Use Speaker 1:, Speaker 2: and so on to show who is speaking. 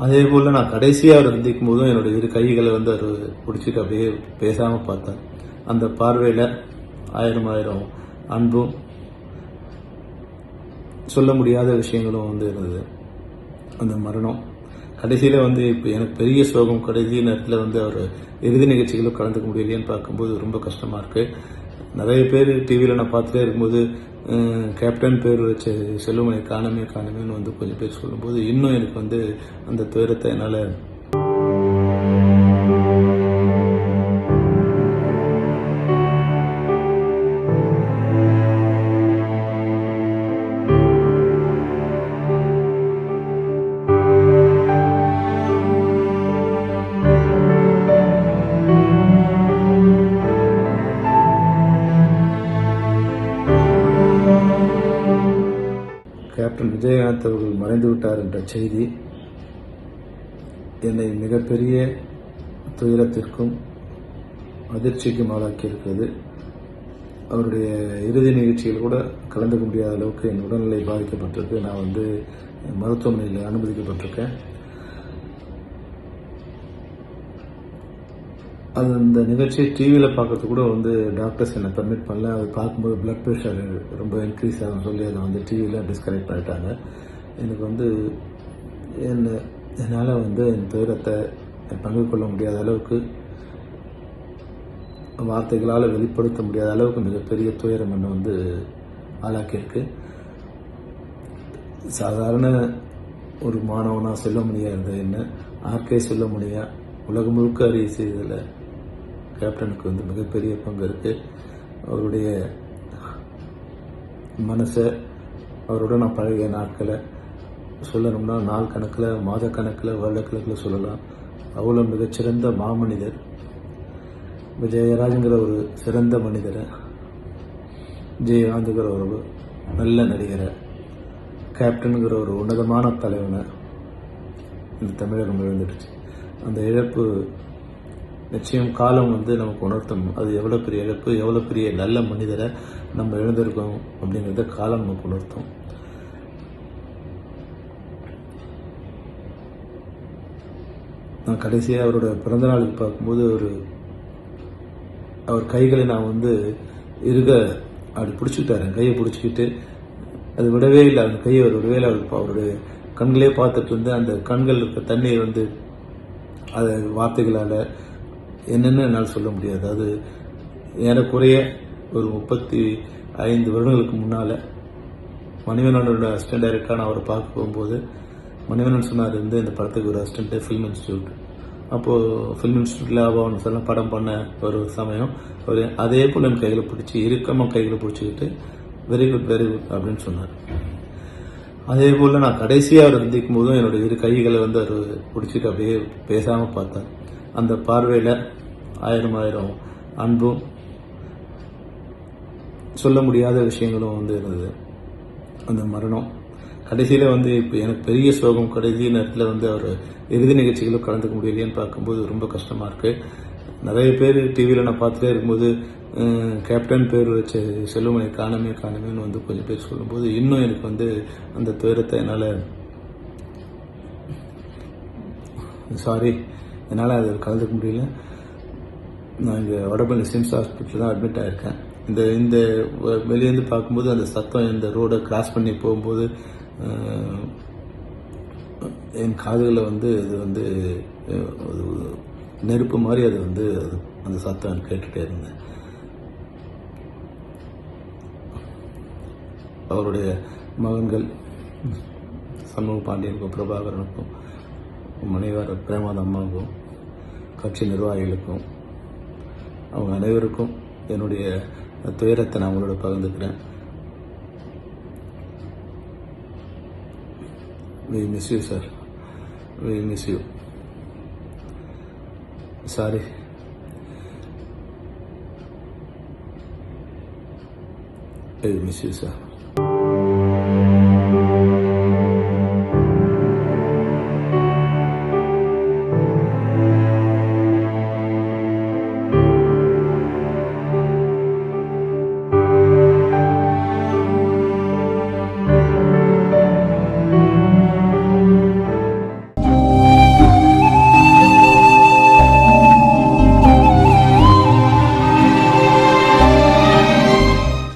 Speaker 1: அதே போல் நான் கடைசியாக அவர் சந்திக்கும் போதும் என்னுடைய இரு கைகளை வந்து அவர் பிடிச்சிட்டு அப்படியே பேசாமல் பார்த்தார். அந்த பார்வையில் ஆயிரம் ஆயிரம் அன்பும் சொல்ல முடியாத விஷயங்களும் வந்து இருந்தது. அந்த மரணம் கடைசியில் வந்து இப்போ எனக்கு பெரிய சோகம். கடைசி நேரத்தில் வந்து அவர் இறுதி நிகழ்ச்சிகளும் கலந்துக்க முடியலையேன்னு பார்க்கும்போது ரொம்ப கஷ்டமாக இருக்குது. நிறைய பேர் டிவியில் நான் பார்த்துட்டே இருக்கும்போது கேப்டன் பேர் வச்ச செல்வமணி காணமேன்னு வந்து கொஞ்சம் பேர் சொல்லும்போது இன்னும் எனக்கு வந்து அந்த துயரத்தை என்னால் கேப்டன் விஜயகாந்த் அவர்கள் மறைந்து விட்டார் என்ற செய்தி என்னை மிகப்பெரிய துயரத்திற்கும் அதிர்ச்சிக்கும் ஆளாக்கியிருக்கிறது. அவருடைய இறுதி நிகழ்ச்சியில் கூட கலந்துக்க முடியாத அளவுக்கு என் உடல்நிலை பாதிக்கப்பட்டிருக்கு. நான் வந்து மருத்துவமனையில் அனுமதிக்கப்பட்டிருக்கேன். அது அந்த நிகழ்ச்சியை டிவியில் பார்க்கறதுக்கு கூட வந்து டாக்டர்ஸ் என்னை பர்மிட் பண்ணல. அது பார்க்கும்போது பிளட் ப்ரெஷர் ரொம்ப இன்க்ரீஸ் ஆகும் சொல்லி அதை வந்து டிவியில் டிஸ்கனெக்ட் பண்ணிட்டாங்க. எனக்கு வந்து என்னால் வந்து என் துயரத்தை பங்கு கொள்ள முடியாத அளவுக்கு, வார்த்தைகளால் வெளிப்படுத்த முடியாத அளவுக்கு மிகப்பெரிய துயரம் என்னை வந்து ஆளாக்கியிருக்கு. சாதாரண ஒரு மாணவனாக சொல்ல முடியாது என்ன ஆர்கே சொல்ல முடியா உலகம் முழுக்க அறிய செய்ததில் கேப்டனுக்கு வந்து மிகப்பெரிய பங்கு இருக்குது. அவருடைய மனசை, அவரோட நான் பழகிய நாட்களை சொல்லணும்னா நாள் கணக்கில், மாத கணக்கில், வருடக்கணக்கில் சொல்லலாம். அவ்வளோ மிகச்சிறந்த மாமனிதர். விஜயராஜுங்கிற ஒரு சிறந்த மனிதரை, விஜயகாந்துங்கிற ஒரு நல்ல நடிகரை, கேப்டனுங்கிற ஒரு உன்னதமான தலைவனை இந்த தமிழகம் இழந்துடுச்சு. அந்த இழப்பு நிச்சயம் காலம் வந்து நமக்கு உணர்த்தும். அது எவ்வளோ பெரிய இழப்பு, எவ்வளோ பெரிய நல்ல மனிதரை நம்ம இழந்திருக்கோம் அப்படிங்கிறத காலம் நமக்கு உணர்த்தும். நான் கடைசியாக அவரோட பிறந்த நாளுக்கு பார்க்கும்போது அவர் கைகளை நான் வந்து அப்படி பிடிச்சிக்கிட்டாரு. கையை பிடிச்சிக்கிட்டு அது விடவே இல்லை. அந்த கையை அவர் விடவே இல்லை. அவருடைய கண்களே பார்த்துட்டு இருந்து அந்த கண்கள் இருக்க தண்ணியை வந்து அதை வார்த்தைகளால் என்னென்னு என்னால் சொல்ல முடியாது. அது ஏறக்குறைய ஒரு 35 வருடங்களுக்கு முன்னால் மணிவண்ணனோட அசிஸ்டன்ட் டைரக்டராக நான் அவரை பார்க்க போகும்போது மணிவண்ணன் சொன்னார், இந்த படத்துக்கு ஒரு அசிஸ்டண்ட்டு ஃபில்ம் இன்ஸ்டியூட். அப்போது ஃபில்ம் இன்ஸ்டியூட்டில் அவன் சொல்ல படம் பண்ண ஒரு சமயம் அவர் அதே போல் என் கையில் பிடிச்சி இறுக்கமாக கைகளை பிடிச்சிக்கிட்டு வெரி குட் அப்படின்னு சொன்னார். அதே போல் நான் கடைசியாக அவர் சந்திக்கும் போதும் என்னுடைய இரு கைகளை வந்து அவர் பிடிச்சிட்டு அப்படியே பேசாமல் பார்த்தார். அந்த பார்வையில் ஆயிரம் ஆயிரம் அன்பும் சொல்ல முடியாத விஷயங்களும் வந்து இருந்தது. அந்த மரணம் கடைசியில் வந்து இப்போ எனக்கு பெரிய சோகம். கடைசி நேரத்தில் வந்து அவர் இறுதி நிகழ்ச்சிகளும் கலந்துக்க முடியலையேன்னு பார்க்கும்போது ரொம்ப கஷ்டமாக இருக்குது. நிறைய பேர் டிவியில் நான் பார்த்துட்டே இருக்கும்போது கேப்டன் பேர் வச்ச செல்வமணி காணமேன்னு வந்து கொஞ்சம் பேர் சொல்லும்போது இன்னும் எனக்கு வந்து அந்த துயரத்தை என்னால் அதில் கலந்துக்க முடியல. நான் இங்கே வடபழனி சிம்ஸ் ஹாஸ்பிட்டல் தான் அட்மிட் ஆகிருக்கேன். இந்த வெளியேருந்து பார்க்கும்போது அந்த சத்தம் இந்த ரோடை கிராஸ் பண்ணி போகும்போது என் காதுகளில் வந்து இது வந்து நெருப்பு மாதிரி அது வந்து அந்த சத்தம் கேட்டுகிட்டே இருந்தேன். அவருடைய மகன்கள் சண்முக பாண்டியனுக்கும், பிரபாகரனுக்கும், மனைவர் பிரேமாத அம்மாவுக்கும், கட்சி நிர்வாகிகளுக்கும், அவங்க அனைவருக்கும் என்னுடைய துயரத்தை நான் உங்களோட பகிர்ந்துக்கிறேன். We miss you, sir. We miss you. Sorry. I miss you, sir.